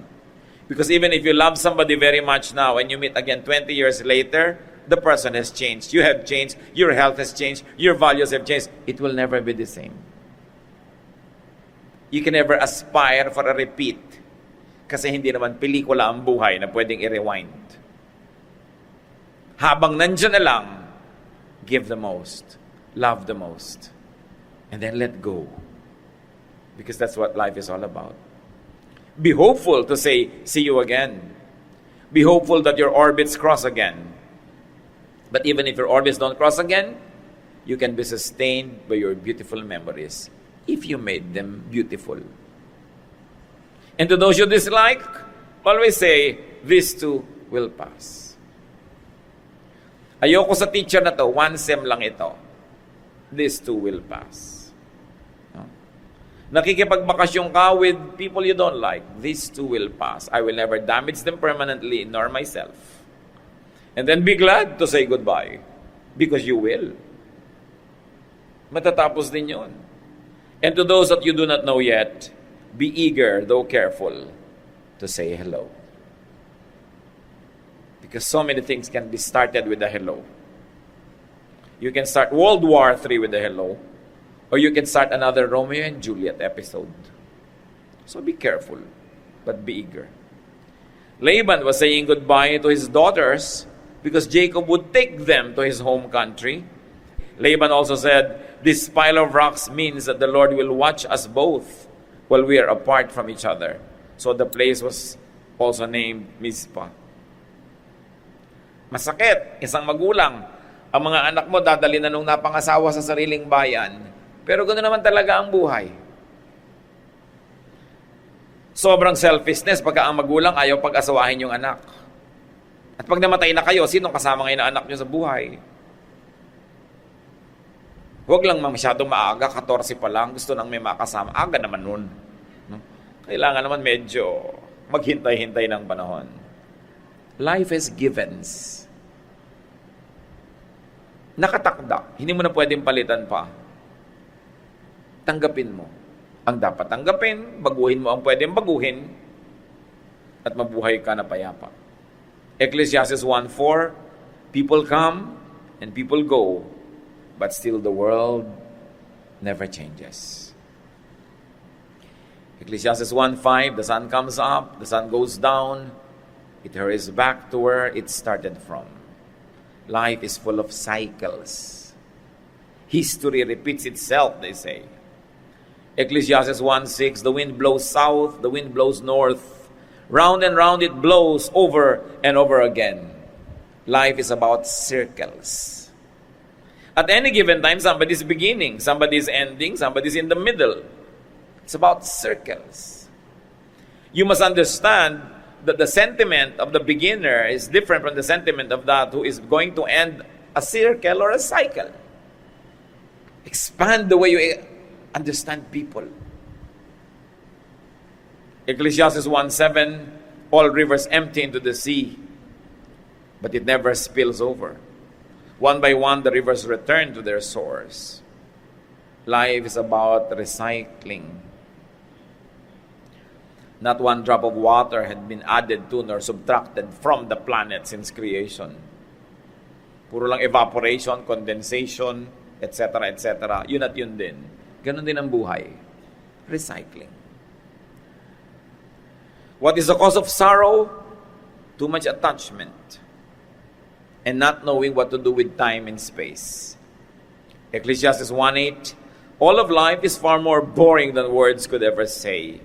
Because even if you love somebody very much now and you meet again 20 years later, the person has changed. You have changed. Your health has changed. Your values have changed. It will never be the same. You can never aspire for a repeat. Kasi hindi naman pelikula ang buhay na pwedeng i-rewind. Habang nandiyan na lang, give the most. Love the most. And then let go. Because that's what life is all about. Be hopeful to say, see you again. Be hopeful that your orbits cross again. But even if your orbits don't cross again, you can be sustained by your beautiful memories if you made them beautiful. And to those you dislike, always say, this too will pass. Ayoko sa teacher na to, 1 sem lang ito. This too will pass. No? Nakikipagbakasyon ka with people you don't like. This too will pass. I will never damage them permanently, nor myself. And then be glad to say goodbye. Because you will. Matatapos din yun. And to those that you do not know yet, be eager, though careful, to say hello. Because so many things can be started with a hello. You can start World War III with a hello. Or you can start another Romeo and Juliet episode. So be careful, but be eager. Laban was saying goodbye to his daughters because Jacob would take them to his home country. Laban also said, "This pile of rocks means that the Lord will watch us both while we are apart from each other." So the place was also named Mizpah. Masakit, isang magulang, ang mga anak mo dadali na nung napangasawa sa sariling bayan. Pero ganoon naman talaga ang buhay. Sobrang selfishness pagka ang magulang ayaw pag-asawahin yung anak. At pag namatay na kayo, sinong kasama ngayon na anak nyo sa buhay? Huwag lang masyadong maaga, 14 pa lang, gusto nang may makasama. Aga naman nun. No? Kailangan naman medyo maghintay-hintay ng panahon. Life is givens. Nakatakda. Hindi mo na pwedeng palitan pa. Tanggapin mo ang dapat tanggapin, baguhin mo ang pwedeng baguhin, at mabuhay ka na payapa. Ecclesiastes 1:4, people come and people go, but still the world never changes. Ecclesiastes 1:5, the sun comes up, the sun goes down, it hurries back to where it started from. Life is full of cycles. History repeats itself, they say. Ecclesiastes 1:6, the wind blows south, the wind blows north. Round and round it blows over and over again. Life is about circles. At any given time, somebody's beginning, somebody's ending, somebody's in the middle. It's about circles. You must understand that the sentiment of the beginner is different from the sentiment of that who is going to end a circle or a cycle. Expand the way you understand people. Ecclesiastes 1:7, all rivers empty into the sea, but it never spills over. One by one, the rivers return to their source. Life is about recycling. Not one drop of water had been added to nor subtracted from the planet since creation. Puro lang evaporation, condensation, etc., etc. Yun at yun din. Ganon din ang buhay. Recycling. What is the cause of sorrow? Too much attachment and not knowing what to do with time and space. Ecclesiastes 1:8, all of life is far more boring than words could ever say.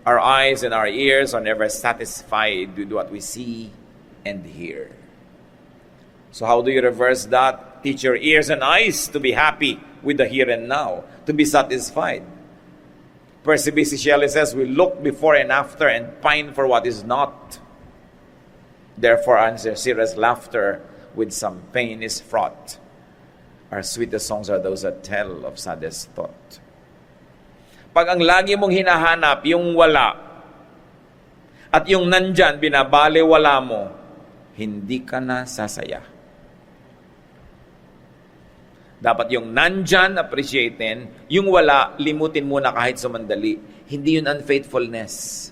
Our eyes and our ears are never satisfied with what we see and hear. So how do you reverse that? Teach your ears and eyes to be happy with the here and now, to be satisfied. Percy B.C. Shelley says, we look before and after and pine for what is not. Therefore, our serious laughter with some pain is fraught. Our sweetest songs are those that tell of saddest thought. Pag ang lagi mong hinahanap, yung wala, at yung nandyan, binabaliwala mo, hindi ka na sasaya. Dapat yung nandyan, appreciatein, yung wala, limutin muna kahit sumandali. Hindi yun unfaithfulness.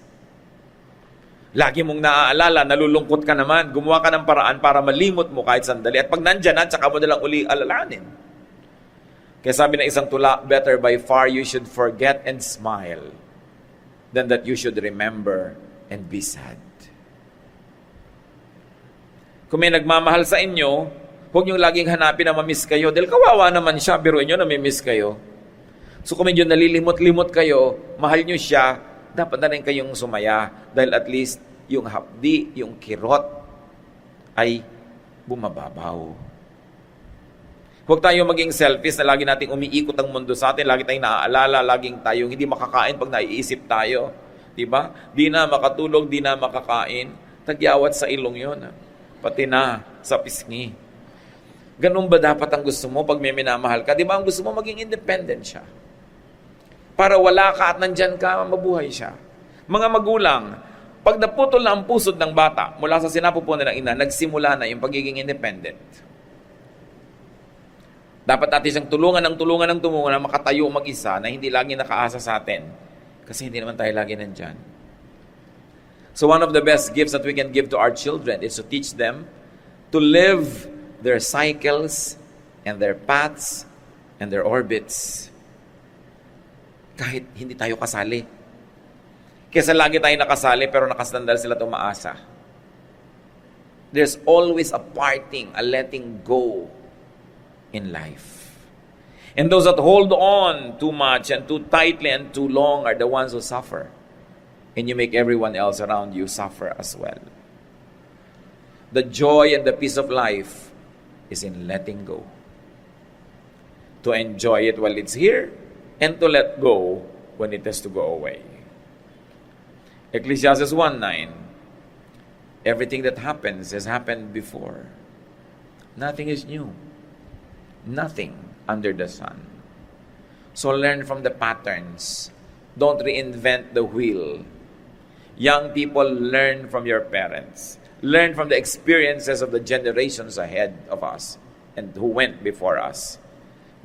Lagi mong naaalala, nalulungkot ka naman, gumawa ka ng paraan para malimot mo kahit sandali. At pag nandyan na, tsaka mo nalang uli alalanin. Kaya sabi ng isang tula, better by far you should forget and smile than that you should remember and be sad. Kung may nagmamahal sa inyo, huwag niyong laging hanapin na mamiss kayo. Dahil kawawa naman siya, biruin niyo na mamiss kayo. So kung medyo nalilimot-limot kayo, mahal niyo siya, dapat na rin kayong sumaya. Dahil at least yung hapdi, yung kirot, ay bumababaw. Huwag tayong maging selfish na lagi nating umiikot ang mundo sa atin, lagi tayong naaalala, laging tayong hindi makakain pag naiisip tayo. Diba? Di na makatulog, di na makakain. Tagyawat sa ilong yun. Pati na sa pisngi. Ganun ba dapat ang gusto mo pag may minamahal ka? Di ba ang gusto mo maging independent siya? Para wala ka at nandyan ka, mabuhay siya. Mga magulang, pag naputol na ang pusod ng bata, mula sa sinapupunan ng ina, nagsimula na yung pagiging independent. Dapat natin siyang tulungan na makatayo mag-isa na hindi lagi nakaasa sa atin. Kasi hindi naman tayo lagi nandyan. So one of the best gifts that we can give to our children is to teach them to live their cycles and their paths and their orbits. Kahit hindi tayo kasali. Kesa lagi tayo nakasali pero nakasandal sila tumaasa. There's always a parting, a letting go in life. And those that hold on too much and too tightly and too long are the ones who suffer. And you make everyone else around you suffer as well. The joy and the peace of life is in letting go. To enjoy it while it's here and to let go when it has to go away. Ecclesiastes 1:9, everything that happens has happened before. Nothing is new. Nothing under the sun. So learn from the patterns. Don't reinvent the wheel. Young people, learn from your parents. Learn from the experiences of the generations ahead of us and who went before us.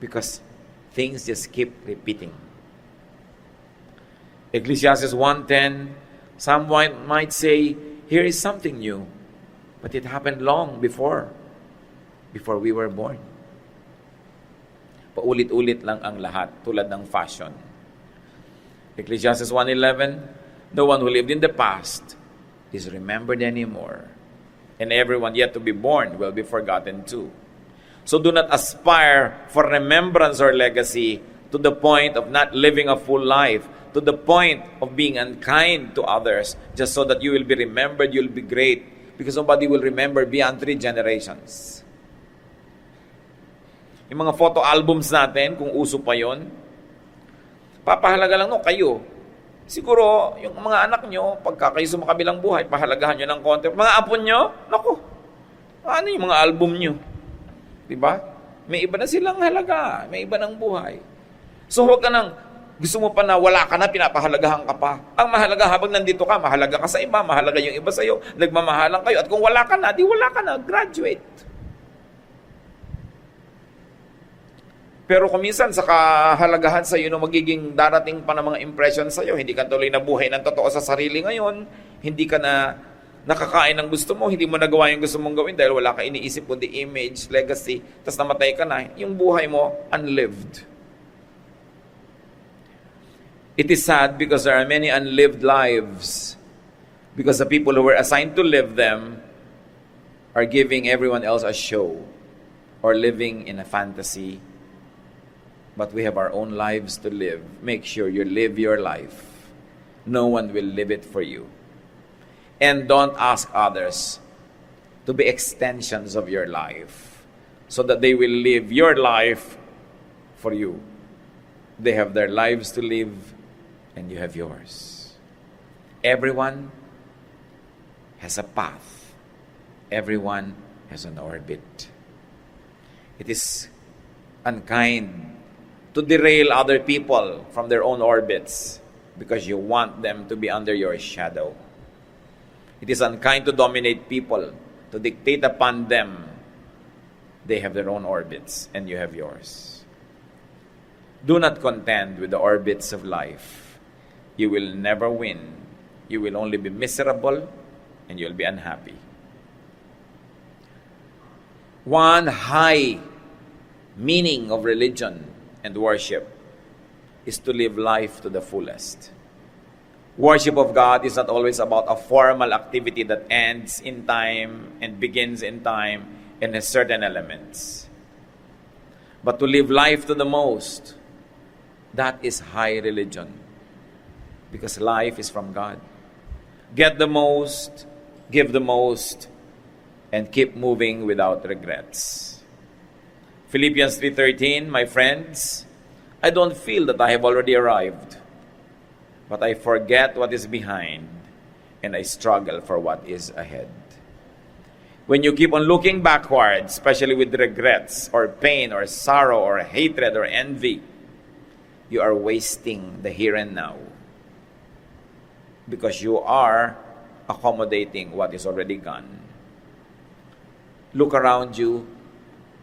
Because things just keep repeating. Ecclesiastes 1:10, someone might say, here is something new. But it happened long before we were born. Paulit-ulit lang ang lahat, tulad ng fashion. Ecclesiastes 1:11, no one who lived in the past is remembered anymore. And everyone yet to be born will be forgotten too. So do not aspire for remembrance or legacy to the point of not living a full life, to the point of being unkind to others, just so that you will be remembered, you'll be great, because nobody will remember beyond 3 generations. Yung mga photo albums natin, kung uso pa yon, papahalaga lang no, kayo. Siguro, yung mga anak nyo, pagka kayo sumakabilang buhay, pahalagahan nyo ng konti. Mga apo nyo, naku, ano yung mga album nyo? Diba? May iba na silang halaga, may iba ng buhay. So huwag ka nang, gusto mo pa na wala ka na, pinapahalagahan ka pa. Ang mahalaga habang nandito ka, mahalaga ka sa iba, mahalaga yung iba sa'yo, nagmamahalan kayo. At kung wala ka na, di wala ka na, graduate. Pero kung minsan sa kahalagahan sa iyo no magiging darating pa ng mga impression sa iyo, hindi ka tuloy na buhay ng totoo sa sarili ngayon, hindi ka na nakakain ng gusto mo, hindi mo nagawa yung gusto mong gawin dahil wala ka iniisip kundi image, legacy, tapos namatay ka na, yung buhay mo unlived. It is sad because there are many unlived lives because the people who were assigned to live them are giving everyone else a show or living in a fantasy. But we have our own lives to live. Make sure you live your life. No one will live it for you. And don't ask others to be extensions of your life so that they will live your life for you. They have their lives to live and you have yours. Everyone has a path. Everyone has an orbit. It is unkind to derail other people from their own orbits because you want them to be under your shadow. It is unkind to dominate people, to dictate upon them. They have their own orbits and you have yours. Do not contend with the orbits of life. You will never win. You will only be miserable and you'll be unhappy. One high meaning of religion and worship is to live life to the fullest. Worship of God is not always about a formal activity that ends in time and begins in time and has certain elements. But to live life to the most, that is high religion. Because life is from God. Get the most, give the most, and keep moving without regrets. Philippians 3:13, my friends, I don't feel that I have already arrived, but I forget what is behind and I struggle for what is ahead. When you keep on looking backwards, especially with regrets or pain or sorrow or hatred or envy, you are wasting the here and now because you are accommodating what is already gone. Look around you.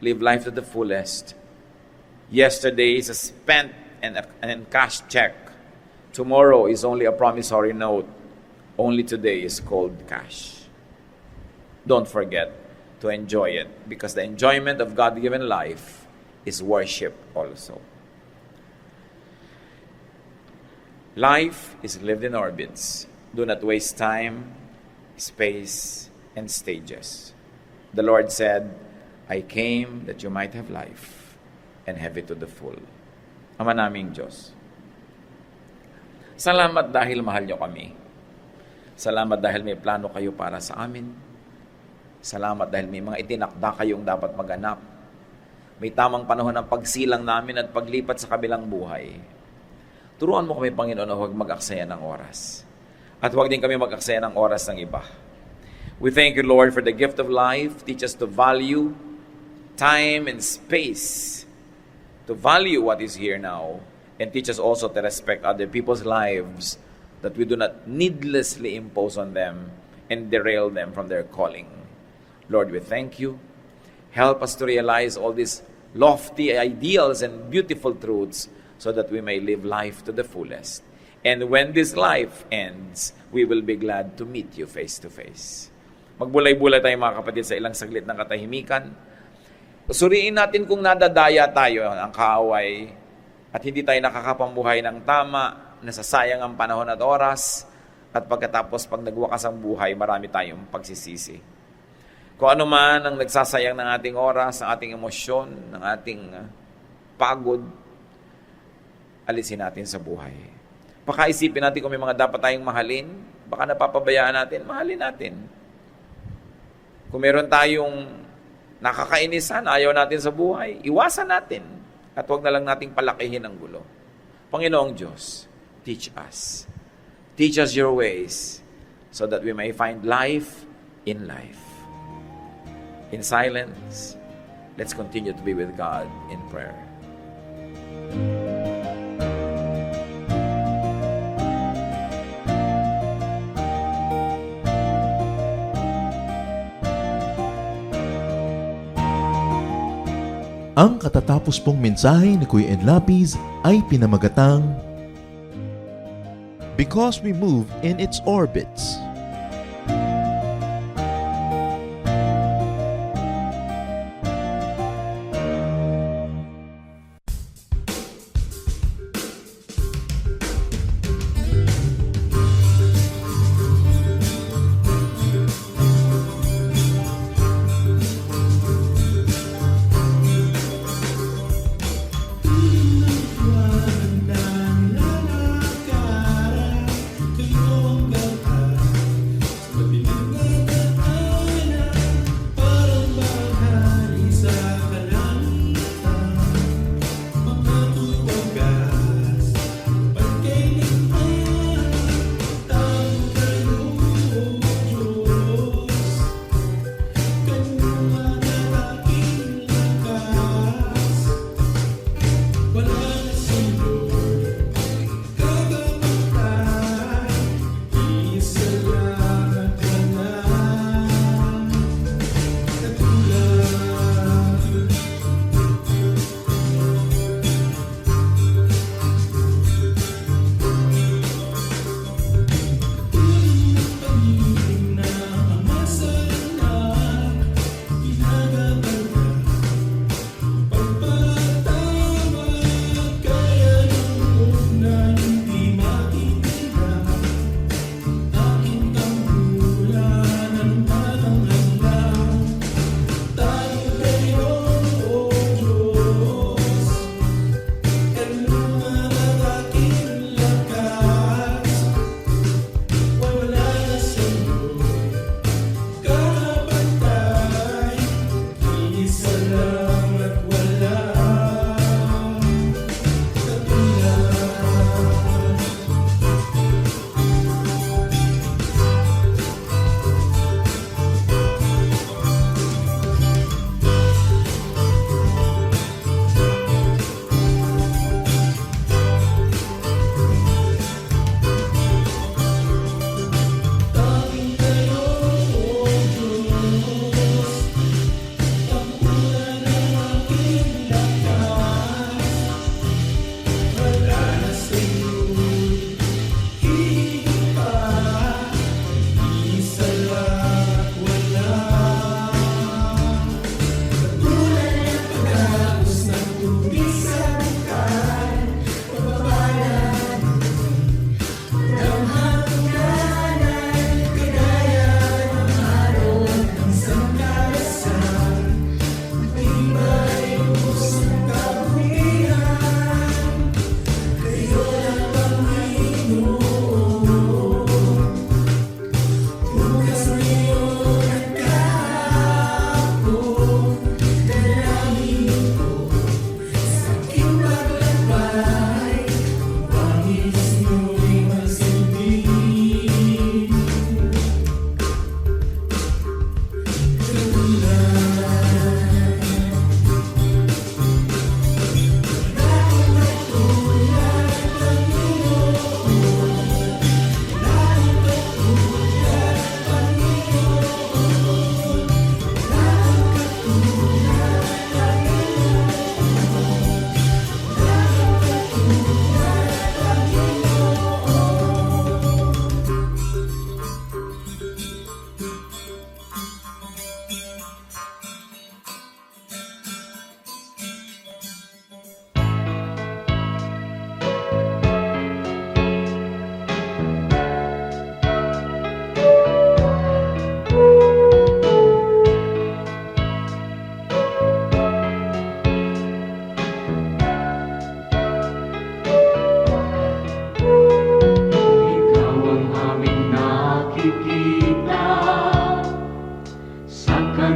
Live life to the fullest. Yesterday is a spent and cash check. Tomorrow is only a promissory note. Only today is cold cash. Don't forget to enjoy it because the enjoyment of God-given life is worship also. Life is lived in orbits. Do not waste time, space, and stages. The Lord said, I came that you might have life and have it to the full. Ama naming Diyos, salamat dahil mahal niyo kami. Salamat dahil may plano kayo para sa amin. Salamat dahil may mga itinakda kayong dapat maganap. May tamang panahon ng pagsilang namin at paglipat sa kabilang buhay. Turuan mo kami, Panginoon, na huwag mag-aksaya ng oras. At huwag din kami mag-aksaya ng oras ng iba. We thank you, Lord, for the gift of life. Teach us to value time and space, to value what is here now, and teach us also to respect other people's lives, that we do not needlessly impose on them and derail them from their calling. Lord, we thank you. Help us to realize all these lofty ideals and beautiful truths so that we may live life to the fullest. And when this life ends, we will be glad to meet you face to face. Magbulay-bulay tayo mga kapatid sa ilang saglit ng katahimikan. Suriin natin kung nadadaya tayo ng kaaway at hindi tayo nakakapambuhay ng tama, nasasayang ang panahon at oras, at pagkatapos pag nagwakas ang buhay, marami tayong pagsisisi. Kung ano man ang nagsasayang ng ating oras, ng ating emosyon, ng ating pagod, alisin natin sa buhay. Pakaisipin natin kung may mga dapat tayong mahalin, baka napapabayaan natin, mahalin natin. Kung meron tayong nakakainisan, ayaw natin sa buhay, iwasan natin. At huwag na lang nating palakihin ang gulo. Panginoong Diyos, teach us. Teach us your ways so that we may find life in life. In silence, let's continue to be with God in prayer. Ang katatapos pong mensahe ni Kuya Ed Lapid ay pinamagatang Because we move in its orbits.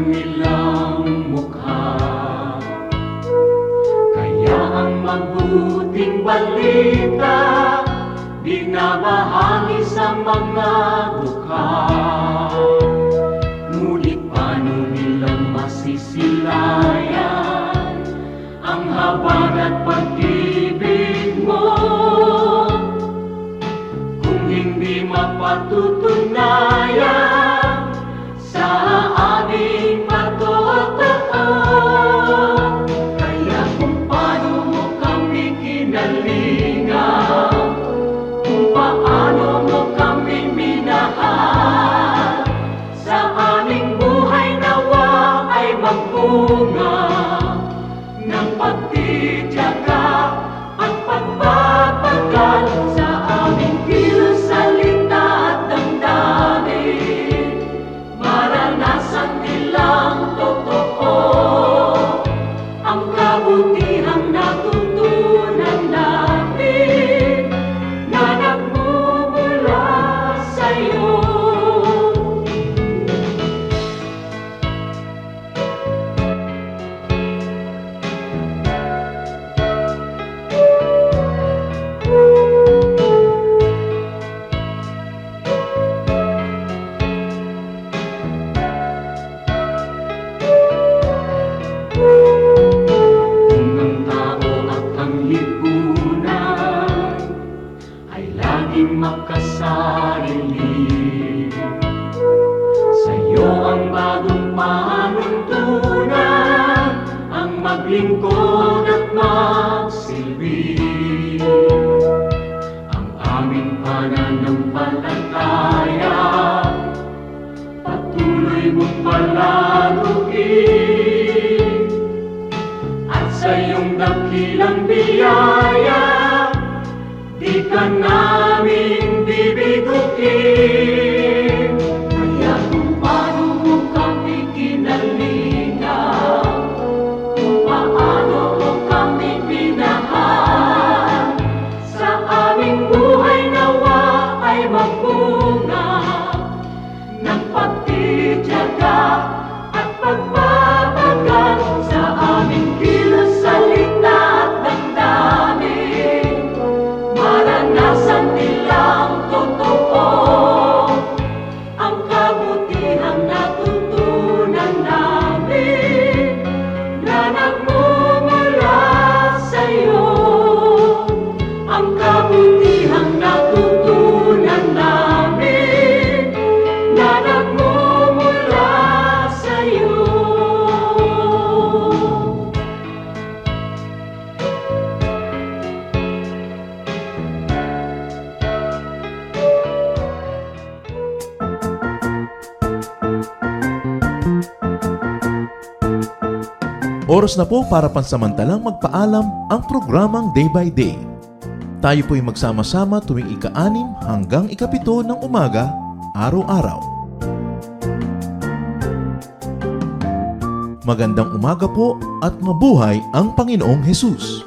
kanilang mukha. Kaya ang mabuting balita binabahagi sa mga dukha. Ngunit paano nilang masisilayan ang habag at pag-ibig mo kung hindi mapatutunayan sa aming matotoo? Kaya kung paano mo kami kinalingan, kung paano mo kami minahal, sa aming buhay nawa ay magbunga ng pagtitiyaga at pagpapagal sa aming kilos, salita at damdamin. Maranasan nilang totoo ang kabutihang natutunan namin na nagmumula sa'yo. Kung ang tao at ang lipunan ay laging makasarili, sa'yo ang bagong panuntunan, ang maglingkod at magsilbi. Ang aming pananampalataya patuloy mong palaguin, at sa iyong dakilang biyaya di ka namin bibiguin. Kaya kung paano mo kami kinalingan, kung paano mo kami minahal, sa aming buhay nawa ay magbunga ng pagtitiyaga at pagpapagal sa aming kilos, salita at damdamin. Maranasan nilang totoo ang kabutihang natutunan namin na nagmumula sa'yo. Ang kabutihang natutunan namin na nagmumula sa'yo. Oras na po para pansamantalang magpaalam ang programang Day by Day. Tayo po'y magsama-sama tuwing ika-6 hanggang ika-7 ng umaga, araw-araw. Magandang umaga po at mabuhay ang Panginoong Hesus!